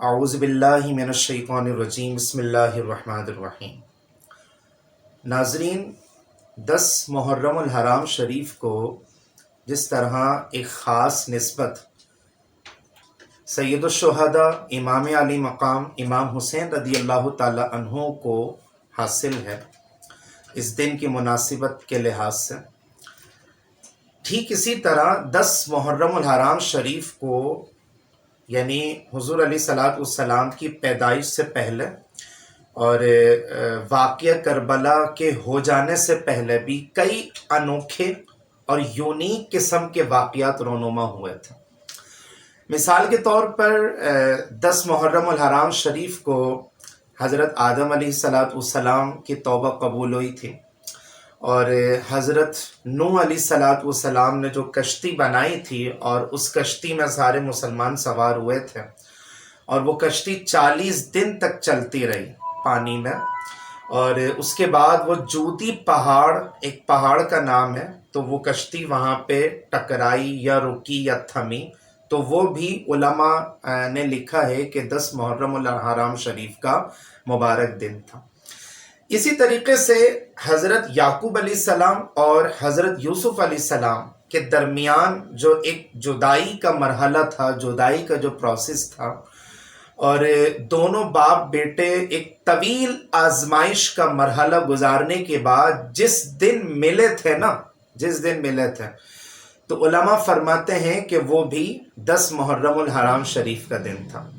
اعوذ باللہ من الشیطان الرجیم بسم اللہ الرحمن الرحیم۔ ناظرین، 10 محرم الحرام شریف کو جس طرح ایک خاص نسبت سید الشہداء امام علی مقام امام حسین رضی اللہ تعالی عنہ کو حاصل ہے اس دن کی مناسبت کے لحاظ سے، ٹھیک اسی طرح 10 محرم الحرام شریف کو یعنی حضور علیہ الصلوۃ والسلام کی پیدائش سے پہلے اور واقعہ کربلا کے ہو جانے سے پہلے بھی کئی انوکھے اور یونیک قسم کے واقعات رونما ہوئے تھے۔ مثال کے طور پر 10 محرم الحرام شریف کو حضرت آدم علیہ الصلوۃ والسلام کی توبہ قبول ہوئی تھی، اور حضرت نوح علیہ الصلوۃ والسلام نے جو کشتی بنائی تھی اور اس کشتی میں سارے مسلمان سوار ہوئے تھے، اور وہ کشتی 40 دن تک چلتی رہی پانی میں، اور اس کے بعد وہ جودی پہاڑ، ایک پہاڑ کا نام ہے، تو وہ کشتی وہاں پہ ٹکرائی یا رکی یا تھمی، تو وہ بھی علماء نے لکھا ہے کہ 10 محرم الحرام شریف کا مبارک دن تھا۔ اسی طریقے سے حضرت یعقوب علیہ السلام اور حضرت یوسف علیہ السلام کے درمیان جو ایک جدائی کا مرحلہ تھا، جدائی کا جو پروسیس تھا، اور دونوں باپ بیٹے ایک طویل آزمائش کا مرحلہ گزارنے کے بعد جس دن ملے تھے تو علماء فرماتے ہیں کہ وہ بھی 10 محرم الحرام شریف کا دن تھا۔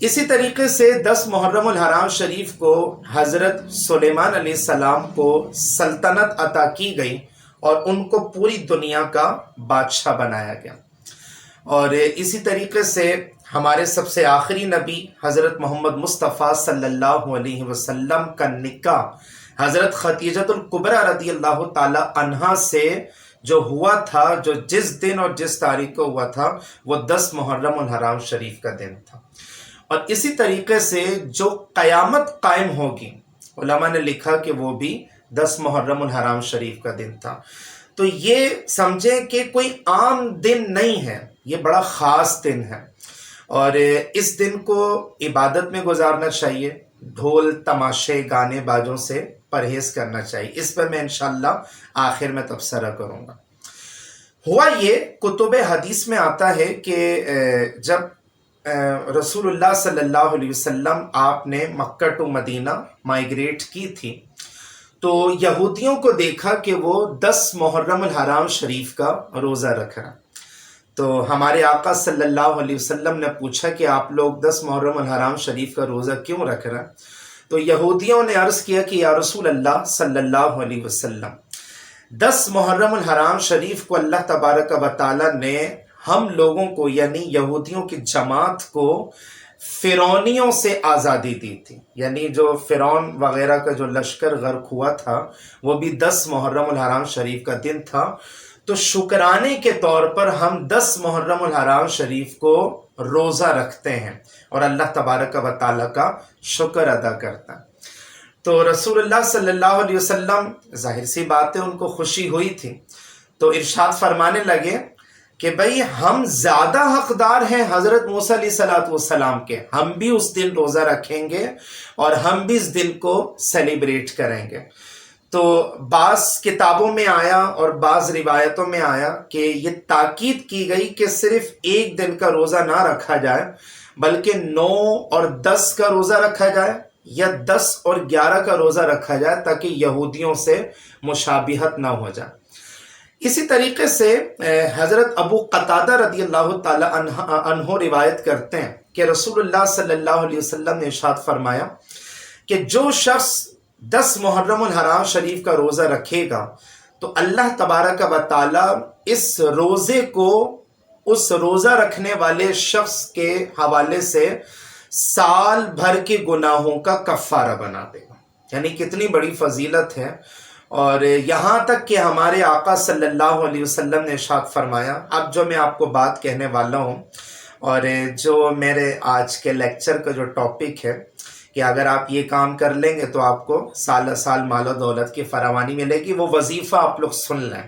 اسی طریقے سے 10 محرم الحرام شریف کو حضرت سلیمان علیہ السلام کو سلطنت عطا کی گئی اور ان کو پوری دنیا کا بادشاہ بنایا گیا، اور اسی طریقے سے ہمارے سب سے آخری نبی حضرت محمد مصطفیٰ صلی اللہ علیہ وسلم کا نکاح حضرت خدیجۃ الکبریٰ رضی اللہ تعالی عنہا سے جو ہوا تھا، جو جس دن اور جس تاریخ کو ہوا تھا، وہ 10 محرم الحرام شریف کا دن تھا۔ اور اسی طریقے سے جو قیامت قائم ہوگی، علماء نے لکھا کہ وہ بھی 10 محرم الحرام شریف کا دن تھا۔ تو یہ سمجھیں کہ کوئی عام دن نہیں ہے، یہ بڑا خاص دن ہے، اور اس دن کو عبادت میں گزارنا چاہیے، ڈھول تماشے گانے باجوں سے پرہیز کرنا چاہیے۔ اس پر میں انشاءاللہ آخر میں تبصرہ کروں گا۔ ہوا یہ، کتب حدیث میں آتا ہے کہ جب رسول اللہ صلی اللہ علیہ وسلم آپ نے مکہ ٹو مدینہ مائیگریٹ کی تھی، تو یہودیوں کو دیکھا کہ وہ 10 محرم الحرام شریف کا روزہ رکھ رہا۔ تو ہمارے آقا صلی اللہ علیہ وسلم نے پوچھا کہ آپ لوگ 10 محرم الحرام شریف کا روزہ کیوں رکھ رہے ہیں؟ تو یہودیوں نے عرض کیا کہ یا رسول اللہ صلی اللہ علیہ وسلم، 10 محرم الحرام شریف کو اللہ تبارک و تعالی نے ہم لوگوں کو یعنی یہودیوں کی جماعت کو فرعونیوں سے آزادی دی تھی، یعنی جو فرعون وغیرہ کا جو لشکر غرق ہوا تھا وہ بھی 10 محرم الحرام شریف کا دن تھا، تو شکرانے کے طور پر ہم 10 محرم الحرام شریف کو روزہ رکھتے ہیں اور اللہ تبارک و تعالیٰ کا شکر ادا کرتا ہے۔ تو رسول اللہ صلی اللہ علیہ وسلم، ظاہر سی بات ہے ان کو خوشی ہوئی تھی، تو ارشاد فرمانے لگے کہ بھئی ہم زیادہ حقدار ہیں حضرت موسیٰ علیہ السلام کے، ہم بھی اس دن روزہ رکھیں گے اور ہم بھی اس دن کو سیلیبریٹ کریں گے۔ تو بعض کتابوں میں آیا اور بعض روایتوں میں آیا کہ یہ تاکید کی گئی کہ صرف ایک دن کا روزہ نہ رکھا جائے، بلکہ 9 اور 10 کا روزہ رکھا جائے یا 10 اور 11 کا روزہ رکھا جائے تاکہ یہودیوں سے مشابہت نہ ہو جائے۔ اسی طریقے سے حضرت ابو قتادہ رضی اللہ تعالی عنہ روایت کرتے ہیں کہ رسول اللہ صلی اللہ علیہ وسلم نے ارشاد فرمایا کہ جو شخص 10 محرم الحرام شریف کا روزہ رکھے گا تو اللہ تبارک و تعالی اس روزے کو اس روزہ رکھنے والے شخص کے حوالے سے سال بھر کے گناہوں کا کفارہ بنا دے گا۔ یعنی کتنی بڑی فضیلت ہے، اور یہاں تک کہ ہمارے آقا صلی اللہ علیہ وسلم نے ارشاد فرمایا، اب جو میں آپ کو بات کہنے والا ہوں اور جو میرے آج کے لیکچر کا جو ٹاپک ہے کہ اگر آپ یہ کام کر لیں گے تو آپ کو سال سال مال و دولت کی فراوانی ملے گی، وہ وظیفہ آپ لوگ سن لیں،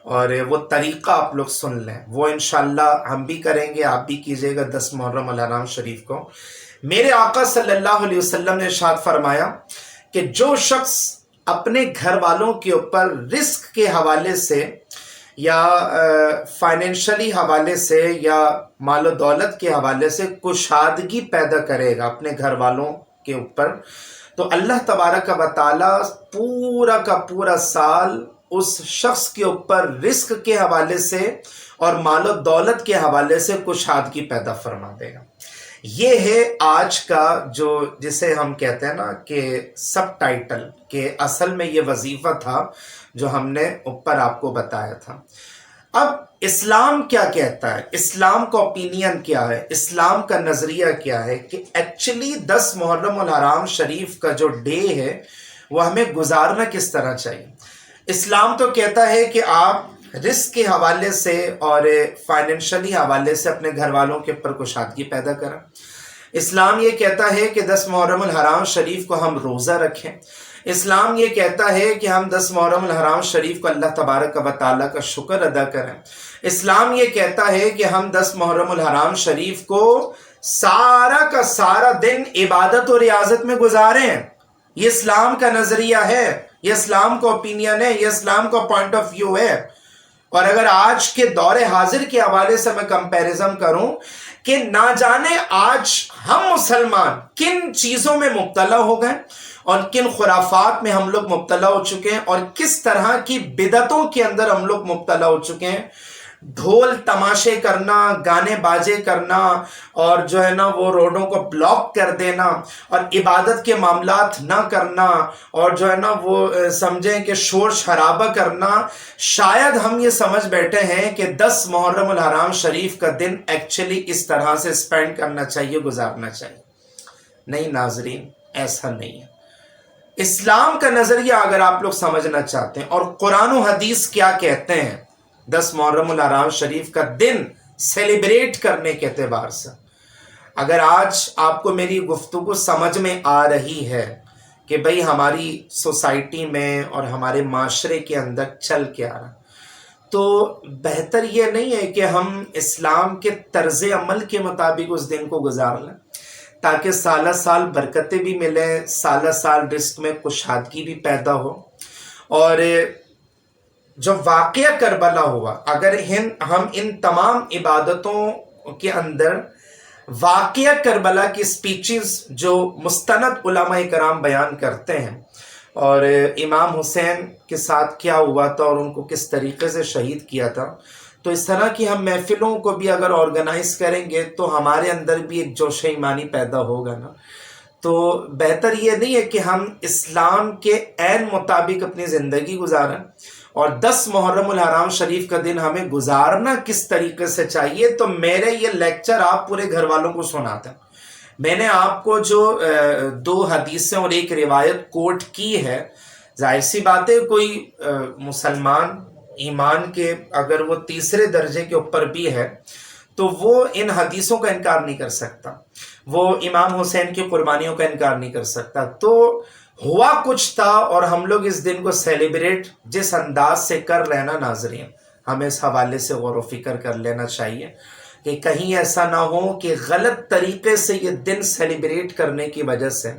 اور وہ طریقہ آپ لوگ سن لیں، وہ انشاءاللہ ہم بھی کریں گے، آپ بھی کیجئے گا 10 محرم الحرام شریف کو۔ میرے آقا صلی اللہ علیہ وسلم نے ارشاد فرمایا کہ جو شخص اپنے گھر والوں کے اوپر رزق کے حوالے سے یا فائنینشلی حوالے سے یا مال و دولت کے حوالے سے کشادگی پیدا کرے گا اپنے گھر والوں کے اوپر، تو اللہ تبارک و تعالی پورا کا پورا سال اس شخص کے اوپر رزق کے حوالے سے اور مال و دولت کے حوالے سے کشادگی پیدا فرما دے گا۔ یہ ہے آج کا جو جسے ہم کہتے ہیں نا کہ سب ٹائٹل، کہ اصل میں یہ وظیفہ تھا جو ہم نے اوپر آپ کو بتایا تھا۔ اب اسلام کیا کہتا ہے، اسلام کا اوپینین کیا ہے، اسلام کا نظریہ کیا ہے کہ ایکچولی 10 محرم الحرام شریف کا جو ڈے ہے وہ ہمیں گزارنا کس طرح چاہیے۔ اسلام تو کہتا ہے کہ آپ رزق کے حوالے سے اور فائنینشلی حوالے سے اپنے گھر والوں کے اوپر کشادگی پیدا کریں۔ اسلام یہ کہتا ہے کہ 10 محرم الحرام شریف کو ہم روزہ رکھیں۔ اسلام یہ کہتا ہے کہ ہم 10 محرم الحرام شریف کو اللہ تبارک و تعالیٰ کا شکر ادا کریں۔ اسلام یہ کہتا ہے کہ ہم 10 محرم الحرام شریف کو سارا کا سارا دن عبادت و ریاضت میں گزاریں۔ یہ اسلام کا نظریہ ہے، یہ اسلام کا اوپینین ہے، یہ اسلام کا پوائنٹ آف ویو ہے۔ اور اگر آج کے دور حاضر کے حوالے سے میں کمپیریزن کروں کہ نہ جانے آج ہم مسلمان کن چیزوں میں مبتلا ہو گئے اور کن خرافات میں ہم لوگ مبتلا ہو چکے ہیں اور کس طرح کی بدعتوں کے اندر ہم لوگ مبتلا ہو چکے ہیں۔ ڈھول تماشے کرنا، گانے باجے کرنا، اور جو ہے نا وہ روڈوں کو بلاک کر دینا، اور عبادت کے معاملات نہ کرنا، اور جو ہے نا وہ سمجھیں کہ شور شرابہ کرنا۔ شاید ہم یہ سمجھ بیٹھے ہیں کہ 10 محرم الحرام شریف کا دن ایکچولی اس طرح سے سپینڈ کرنا چاہیے، گزارنا چاہیے۔ نہیں ناظرین، ایسا نہیں ہے۔ اسلام کا نظریہ اگر آپ لوگ سمجھنا چاہتے ہیں اور قرآن و حدیث کیا کہتے ہیں 10 محرم الحرام شریف کا دن سیلیبریٹ کرنے کے اعتبار سے، اگر آج آپ کو میری گفتگو سمجھ میں آ رہی ہے کہ بھئی ہماری سوسائٹی میں اور ہمارے معاشرے کے اندر چل کے آ رہا، تو بہتر یہ نہیں ہے کہ ہم اسلام کے طرز عمل کے مطابق اس دن کو گزار لیں تاکہ سالہ سال برکتیں بھی ملیں، سالہ سال رزق میں کشادگی بھی پیدا ہو۔ اور جو واقعہ کربلا ہوا، اگر ہم ان تمام عبادتوں کے اندر واقعہ کربلا کی سپیچز جو مستند علماء کرام بیان کرتے ہیں اور امام حسین کے ساتھ کیا ہوا تھا اور ان کو کس طریقے سے شہید کیا تھا، تو اس طرح کی ہم محفلوں کو بھی اگر آرگنائز کریں گے تو ہمارے اندر بھی ایک جوش ایمانی پیدا ہوگا نا۔ تو بہتر یہ نہیں ہے کہ ہم اسلام کے عین مطابق اپنی زندگی گزاریں، اور 10 محرم الحرام شریف کا دن ہمیں گزارنا کس طریقے سے چاہیے۔ تو میرے یہ لیکچر آپ پورے گھر والوں کو سناتے ہیں۔ میں نے آپ کو جو 2 حدیثیں اور 1 روایت کوٹ کی ہے، ظاہر سی بات ہے کوئی مسلمان ایمان کے اگر وہ تیسرے درجے کے اوپر بھی ہے تو وہ ان حدیثوں کا انکار نہیں کر سکتا، وہ امام حسین کی قربانیوں کا انکار نہیں کر سکتا۔ تو ہوا کچھ تھا اور ہم لوگ اس دن کو سیلیبریٹ جس انداز سے کر رہے ہیں نا ناظرین، ہمیں اس حوالے سے غور و فکر کر لینا چاہیے کہ کہیں ایسا نہ ہو کہ غلط طریقے سے یہ دن سیلیبریٹ کرنے کی وجہ سے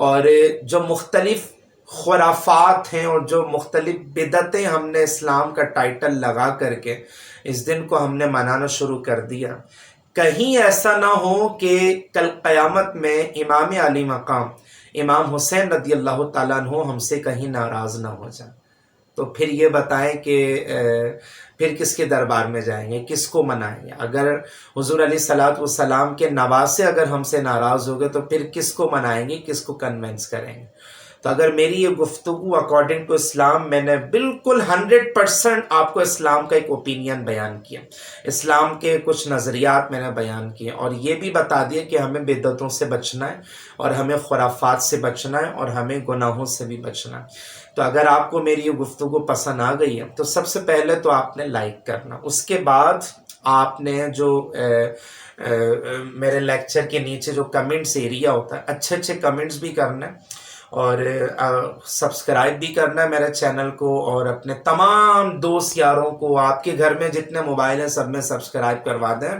اور جو مختلف خرافات ہیں اور جو مختلف بدعتیں ہم نے اسلام کا ٹائٹل لگا کر کے اس دن کو ہم نے منانا شروع کر دیا، کہیں ایسا نہ ہو کہ کل قیامت میں امام علی مقام امام حسین رضی اللہ تعالیٰ عنہ ہم سے کہیں ناراض نہ ہو جائیں۔ تو پھر یہ بتائیں کہ پھر کس کے دربار میں جائیں گے، کس کو منائیں گے؟ اگر حضور علیہ الصلوۃ والسلام کے نواسے اگر ہم سے ناراض ہو گئے تو پھر کس کو منائیں گے، کس کو کنونس کریں گے؟ تو اگر میری یہ گفتگو اکارڈنگ ٹو اسلام، میں نے بالکل 100% آپ کو اسلام کا ایک اوپینین بیان کیا، اسلام کے کچھ نظریات میں نے بیان کیے، اور یہ بھی بتا دیا کہ ہمیں بدعتوں سے بچنا ہے اور ہمیں خرافات سے بچنا ہے اور ہمیں گناہوں سے بھی بچنا ہے۔ تو اگر آپ کو میری یہ گفتگو پسند آ گئی ہے تو سب سے پہلے تو آپ نے لائک کرنا، اس کے بعد آپ نے جو میرے لیکچر کے نیچے جو کمنٹس ایریا ہوتا ہے اچھے اچھے کمنٹس بھی کرنا ہے، اور سبسکرائب بھی کرنا ہے میرے چینل کو، اور اپنے تمام دوست یاروں کو، آپ کے گھر میں جتنے موبائل ہیں سب میں سبسکرائب کروا دیں،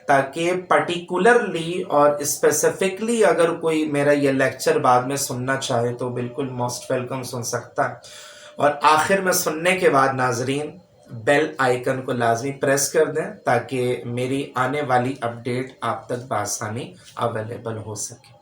تاکہ پرٹیکولرلی اور اسپیسیفکلی اگر کوئی میرا یہ لیکچر بعد میں سننا چاہے تو بالکل موسٹ ویلکم سن سکتا ہے۔ اور آخر میں سننے کے بعد ناظرین بیل آئیکن کو لازمی پریس کر دیں، تاکہ میری آنے والی اپڈیٹ آپ تک بآسانی اویلیبل ہو سکے۔